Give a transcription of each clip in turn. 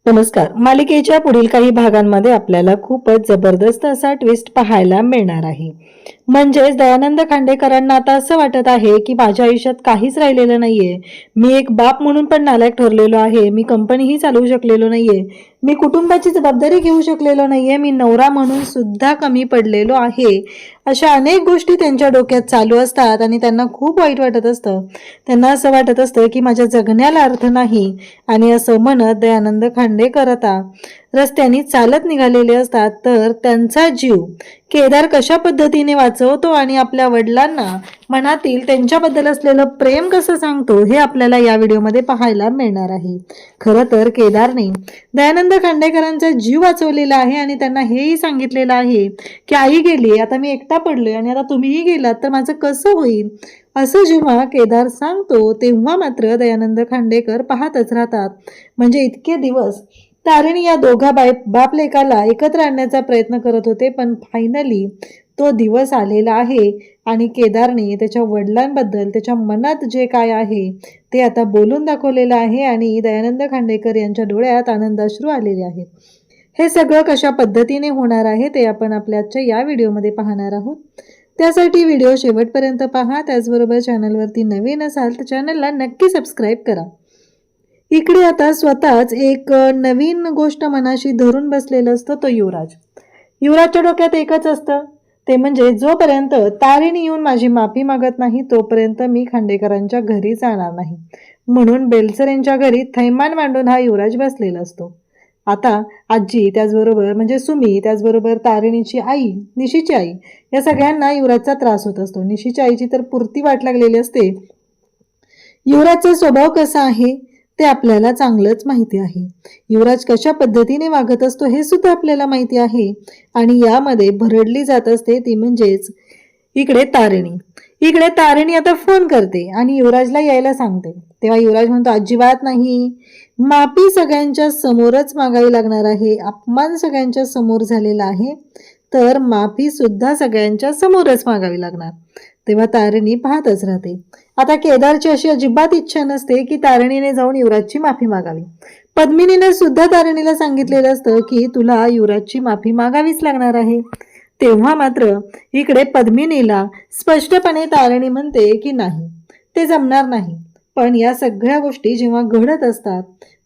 नमस्कार. मालिकेच्या पुढील काही भागांमध्ये आपल्याला खूपच जबरदस्त असा ट्विस्ट पाहायला मिळणार आहे. म्हणजेच दयानंद खांडेकरांना आता असं वाटत आहे की माझ्या आयुष्यात काहीच राहिलेलं नाहीये. मी एक बाप म्हणून पण नालायक ठरलेलो आहे. मी कंपनीही चालवू शकलेलो नाहीये. मी कुटुंबाची जबाबदारी घेऊ शकलेलो नाहीये. मी नवरा म्हणून सुद्धा कमी पडलेलो आहे. अशा अनेक गोष्टी त्यांच्या डोक्यात चालू असतात आणि त्यांना खूप वाईट वाटत असतं. त्यांना असं वाटत असतं की माझ्या जगण्याला अर्थ नाही. आणि असं म्हणत दयानंद खांडेकर आता रस्त्याने चालत निघालेले असतात. तर त्यांचा जीव केदार कशा पद्धतीने वाचवतो आणि आपल्या वडिलांना मनातील त्यांच्याबद्दल असलेलं प्रेम कसं सांगतो हे आपल्याला या व्हिडिओमध्ये पाहायला मिळणार आहे. खरं तर केदारने दयानंद खांडेकरांचा जीव वाचवलेला आहे आणि त्यांना हेही सांगितलेलं आहे की आई गेली, आता मी एकटा पडलोय आणि आता तुम्हीही गेलात तर माझं कसं होईल. असं जेव्हा केदार सांगतो तेव्हा मात्र दयानंद खांडेकर पाहतच राहतात. म्हणजे इतके दिवस तारिणी या दोघा बाप लेकाला एकत्र आणण्याचा प्रयत्न करत होते, पण फायनली तो दिवस आलेला आहे आणि केदारने त्याच्या वडिलांबद्दल त्याच्या मनात जे काय आहे ते आता बोलून दाखवलेलं आहे आणि दयानंद खांडेकर यांच्या डोळ्यात आनंदाश्रू आलेले आहेत. हे सगळं कशा पद्धतीने होणार आहे ते आपण आपल्या आजच्या या व्हिडिओमध्ये पाहणार आहोत. त्यासाठी व्हिडिओ शेवटपर्यंत पहा. त्याचबरोबर चॅनलवरती नवीन असाल तर चॅनलला नक्की सबस्क्राईब करा. इकडे आता स्वतःच एक नवीन गोष्ट मनाशी धरून बसलेलं असतं तो युवराजच्या डोक्यात एकच असतं, ते म्हणजे जोपर्यंत तारिणी येऊन माझी माफी मागत नाही तोपर्यंत मी खांडेकरांच्या घरी जाणार नाही. म्हणून बेलसर यांच्या घरी थैमान मांडून हा युवराज बसलेला असतो. आता आजी, त्याचबरोबर म्हणजे सुमी, त्याचबरोबर तारिणीची आई, निशीची आई, या सगळ्यांना युवराजचा त्रास होत असतो. निशीच्या आईची तर पुरती वाट लागलेली असते. युवराजचा स्वभाव कसा आहे ते आपल्याला चांगलंच माहिती आहे. युवराज कशा पद्धतीने वागत असतो हे सुद्धा आपल्याला माहिती आहे. आणि यामध्ये भरडली जात असते ती म्हणजेच इकडे तारिणी आता फोन करते आणि युवराजला यायला सांगते. तेव्हा युवराज म्हणतो अजिबात नाही, माफी सगळ्यांच्या समोरच मागावी लागणार आहे. अपमान सगळ्यांच्या समोर झालेला आहे तर माफी सुद्धा सगळ्यांच्या समोरच मागावी लागणार. तेव्हा तारिणी पाहतच राहते. आता केदारची अशी अजिबात इच्छा नसते की तारिणीने जाऊन युवराजची माफी मागावी. पद्मिनीने सुद्धा तारिणीला सांगितलेलं असतं की तुला युवराजची माफी मागावीच लागणार आहे. तेव्हा मात्र इकडे पद्मिनीला स्पष्टपणे तारिणी म्हणते की नाही, ते जमणार नाही. पण या सगळ्या गोष्टी जेव्हा घडत असतात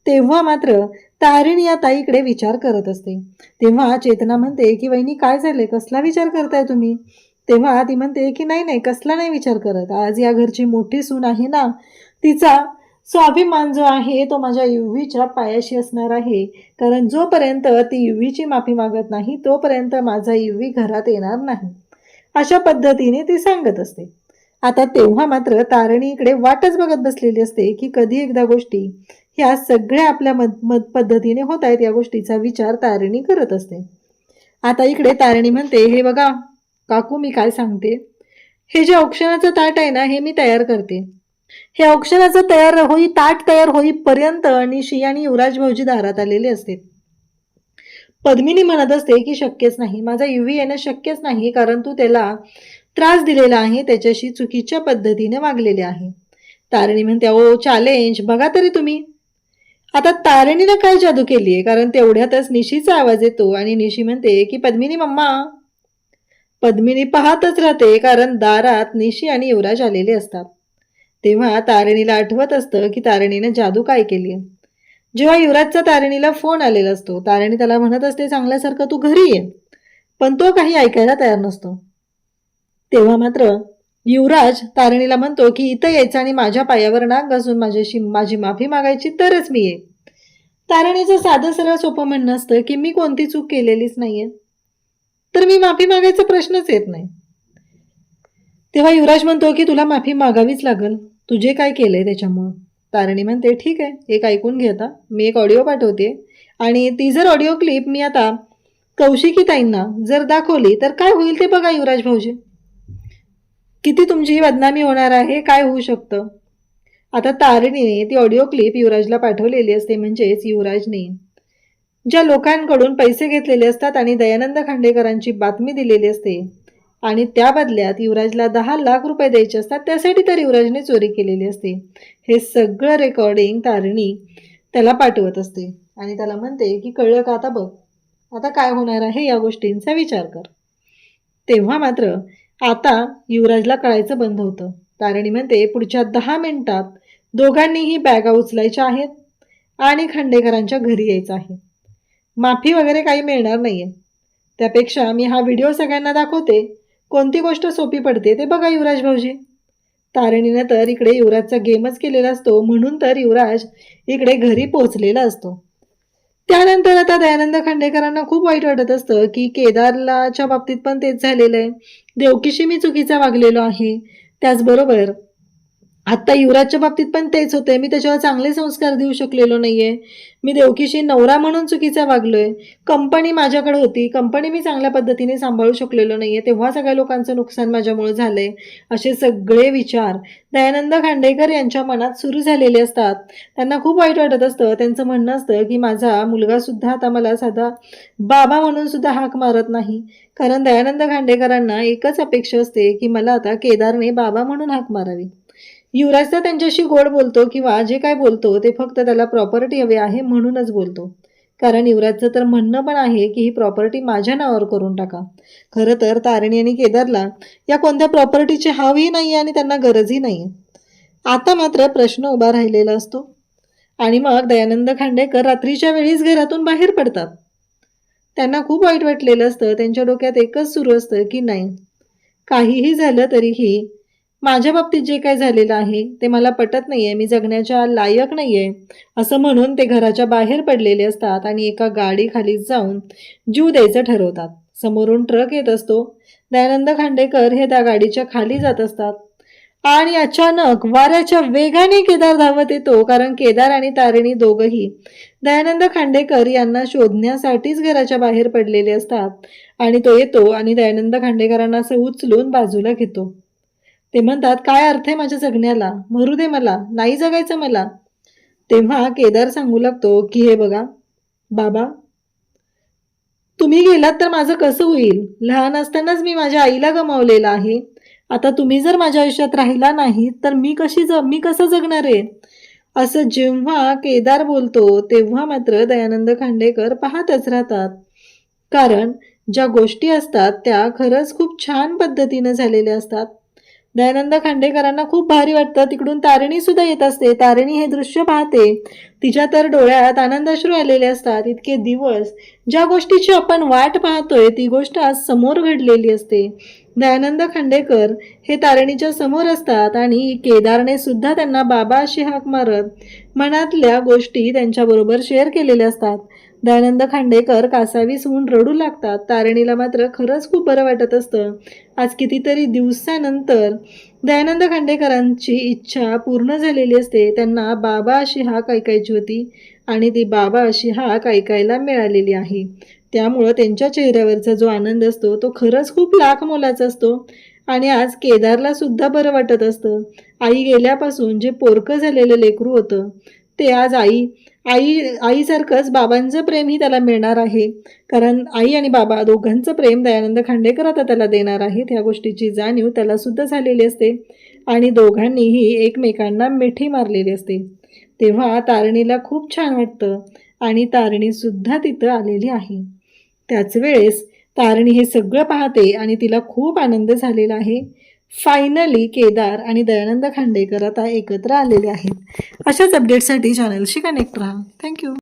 तेव्हा मात्र तारिणी या ताईकडे विचार करत असते. तेव्हा चेतना म्हणते की वहिनी काय झाले, कसला विचार करताय तुम्ही. तेव्हा ती म्हणते की नाही कसला नाही विचार करत, आज या घरची मोठी सून आहे ना, तिचा स्वाभिमान जो आहे तो माझ्या युवीच्या पायाशी असणार आहे. कारण जोपर्यंत ती युवीची माफी मागत नाही तोपर्यंत माझा युवी घरात येणार नाही. अशा पद्धतीने ती सांगत असते. आता तेव्हा मात्र तारिणी इकडे वाटच बघत बसलेली असते की कधी एकदा गोष्टी ह्या सगळ्या आपल्या पद्धतीने होत आहेत, या गोष्टीचा विचार तारिणी करत असते. आता इकडे तारिणी म्हणते हे बघा काकू, मी काय सांगते, हे जे औक्षणाचं ताट आहे ना हे मी तयार करते. हे औक्षणाचं ताट तयार होईपर्यंत निशी आणि युवराज भाऊजी दारात आलेले असते. पद्मिनी म्हणत असते की शक्यच नाही, माझा युवी येणं शक्यच नाही, कारण तू त्याला त्रास दिलेला आहे, त्याच्याशी चुकीच्या पद्धतीने वागलेले आहे. तारिणी म्हणते ओ चॅलेंज बघा तरी तुम्ही. आता तारिणीनं काय जादू केली आहे, कारण तेवढ्यातच निशीचा आवाज येतो आणि निशी म्हणते की पद्मिनी मम्मा. पद्मिनी पाहतच राहते कारण दारात निशी आणि युवराज आलेले असतात. तेव्हा तारिणीला आठवत असतं की तारिणीने जादू काय केली. जेव्हा युवराजचा तारिणीला फोन आलेला असतो, तारिणी त्याला म्हणत असते चांगल्यासारखं तू घरी ये, पण तो काही ऐकायला तयार नसतो. तेव्हा मात्र युवराज तारिणीला म्हणतो की इथं यायचं आणि माझ्या पायावर नाक घासून माझी माफी मागायची तरच मी येईन. तारिणीचं साधं सरळ सोपं म्हणणं असतं की मी कोणती चूक केलेलीच नाहीये, तर मी माफी मागायचा प्रश्नच येत नाही. तेव्हा युवराज म्हणतो की तुला माफी मागावीच लागल, तू जे काय केलंय त्याच्यामुळं. तारिणी म्हणते ठीक आहे, एक ऐकून घे, आता मी एक ऑडिओ पाठवते आणि ती जर ऑडिओ क्लिप मी आता कौशिकी ताईंना जर दाखवली तर काय होईल ते बघा युवराज भाऊजी, किती तुमची बदनामी होणार आहे, काय होऊ शकतं. आता तारिणीने ती ऑडिओ क्लिप युवराजला पाठवलेली असते. म्हणजेच युवराजने ज्या लोकांकडून पैसे घेतलेले असतात आणि दयानंद खांडेकरांची बातमी दिलेली असते आणि त्या बदल्यात युवराजला 10 लाख रुपये द्यायचे असतात, त्यासाठी तर युवराजने चोरी केलेली असते. हे सगळं रेकॉर्डिंग तारिणी त्याला पाठवत असते आणि त्याला म्हणते की कळलं का आता बघ, आता काय होणार आहे या गोष्टींचा विचार कर. तेव्हा मात्र आता युवराजला कळायचं बंद होतं. तारणी म्हणते पुढच्या 10 मिनिटात दोघांनीही बॅगा उचलायच्या आहेत आणि खांडेकरांच्या घरी यायचं आहे. माफी वगैरे काही मिळणार नाहीये. त्यापेक्षा मी हा व्हिडिओ सगळ्यांना दाखवते, कोणती गोष्ट सोपी पडते ते बघा युवराज भाऊजी. तारणीनं तर इकडे युवराजचा गेमच केलेला असतो, म्हणून तर युवराज इकडे घरी पोहोचलेला असतो. त्यानंतर आता दयानंद खांडेकरांना खूप वाईट वाटत असतं की केदारलाच्या बाबतीत पण तेच झालेलं आहे. देवकीशी मी चुकीचा वागलेलो आहे. त्याचबरोबर आता युवराजच्या बाबतीत पण तेच होते, मी त्याच्यावर चांगले संस्कार देऊ शकलेलो नाहीये. मी देवकीशी नवरा म्हणून चुकीचा वागलोय. कंपनी माझ्याकडे होती, कंपनी मी चांगल्या पद्धतीने सांभाळू शकलेलो नाहीये, तेव्हा सगळ्या लोकांचं नुकसान माझ्यामुळे झालंय. असे सगळे विचार दयानंद खांडेकर यांच्या मनात सुरू झालेले असतात. त्यांना खूप वाईट वाटत असतं. त्यांचं म्हणणं असतं की माझा मुलगा सुद्धा आता मला साधा बाबा म्हणून सुद्धा हाक मारत नाही. कारण दयानंद खांडेकरांना एकच अपेक्षा असते की मला आता केदारने बाबा म्हणून हाक मारावी. युवराज तर त्यांच्याशी गोड बोलतो किंवा जे काय बोलतो ते फक्त त्याला प्रॉपर्टी हवी आहे म्हणूनच बोलतो. कारण युवराजचं तर म्हणणं पण आहे की ही प्रॉपर्टी माझ्या नावावर करून टाका. खरं तर तारणी आणि केदारला या कोणत्या प्रॉपर्टीची हवी नाही आणि त्यांना गरजही नाही. आता मात्र प्रश्न उभा राहिलेला असतो आणि मग दयानंद खांडेकर रात्रीच्या वेळीच घरातून बाहेर पडतात. त्यांना खूप वाईट वाटलेलं असतं. त्यांच्या डोक्यात एकच सुरू असतं की नाही, काहीही झालं तरीही माझ्या बाबतीत जे काय झालेलं आहे ते मला पटत नाहीये, मी जगण्याच्या लायक नाहीये असं म्हणून ते घराच्या बाहेर पडलेले असतात आणि एका गाडीखाली जाऊन जीव द्यायचं ठरवतात. समोरून ट्रक येत असतो. दयानंद खांडेकर हे त्या गाडीच्या खाली जात असतात आणि अचानक वाऱ्याच्या वेगाने केदार धावत येतो. कारण केदार आणि तारिणी दोघंही दयानंद खांडेकर यांना शोधण्यासाठीच घराच्या बाहेर पडलेले असतात आणि तो येतो आणि दयानंद खांडेकरांना असं उचलून बाजूला घेतो. ते म्हणतात काय अर्थ आहे माझ्या जगण्याला, मरू दे मला, नाही जगायचं मला. तेव्हा केदार सांगू लागतो की हे बघा बाबा, तुम्ही गेलात तर माझं कसं होईल. लहान असतानाच मी माझ्या आईला गमावलेलं आहे. आता तुम्ही जर माझ्या आयुष्यात राहिला नाही तर मी कसं जगणार आहे. असं जेव्हा केदार बोलतो तेव्हा मात्र दयानंद खांडेकर पाहतच राहतात. कारण ज्या गोष्टी असतात त्या खरंच खूप छान पद्धतीनं झालेल्या असतात. दयानंद खांडेकरांना खूप भारी वाटतं. तिकडून तारिणी सुद्धा येत असते. तारिणी हे दृश्य पाहते. तिच्या तर डोळ्यात आनंदाश्रू आलेले असतात. इतके दिवस ज्या गोष्टीची आपण वाट पाहतोय ती गोष्ट आज समोर घडलेली असते. दयानंद खांडेकर हे तारिणीच्या समोर असतात आणि केदारने सुद्धा त्यांना बाबा अशी हाक मारत मनातल्या गोष्टी त्यांच्याबरोबर शेअर केलेल्या असतात. दयानंद खांडेकर कासावीस होऊन रडू लागतात. तारिणीला मात्र खरंच खूप बरं वाटत असतं. आज कितीतरी दिवसानंतर दयानंद खांडेकरांची इच्छा पूर्ण झालेली असते. त्यांना बाबा अशी हाक ऐकायची होती आणि ती बाबा अशी हाक ऐकायला मिळालेली आहे. त्यामुळं त्यांच्या चेहऱ्यावरचा जो आनंद असतो तो खरंच खूप लाख मोलाचा असतो. आणि आज केदारला सुद्धा बरं वाटत असतं. आई गेल्यापासून जे पोरकं झालेलं लेकरू होतं ते आज आईसारखंच बाबांचं प्रेमही त्याला मिळणार आहे. कारण आई आणि बाबा दोघांचं प्रेम दयानंद खांडेकर आता त्याला देणार आहेत. ह्या गोष्टीची जाणीव त्याला सुद्धा झालेली असते आणि दोघांनीही एकमेकांना मिठी मारलेली असते. तेव्हा तारणीला खूप छान वाटतं आणि तारणी सुद्धा तिथं आलेली आहे. त्याच वेळेस तारणी हे सगळं पाहते आणि तिला खूप आनंद झालेला आहे. फायनली केदार आणि दयानंद खांडेकर आता एकत्र आलेले आहेत. अशाच अपडेटसाठी चॅनलशी कनेक्ट राहा. थँक्यू.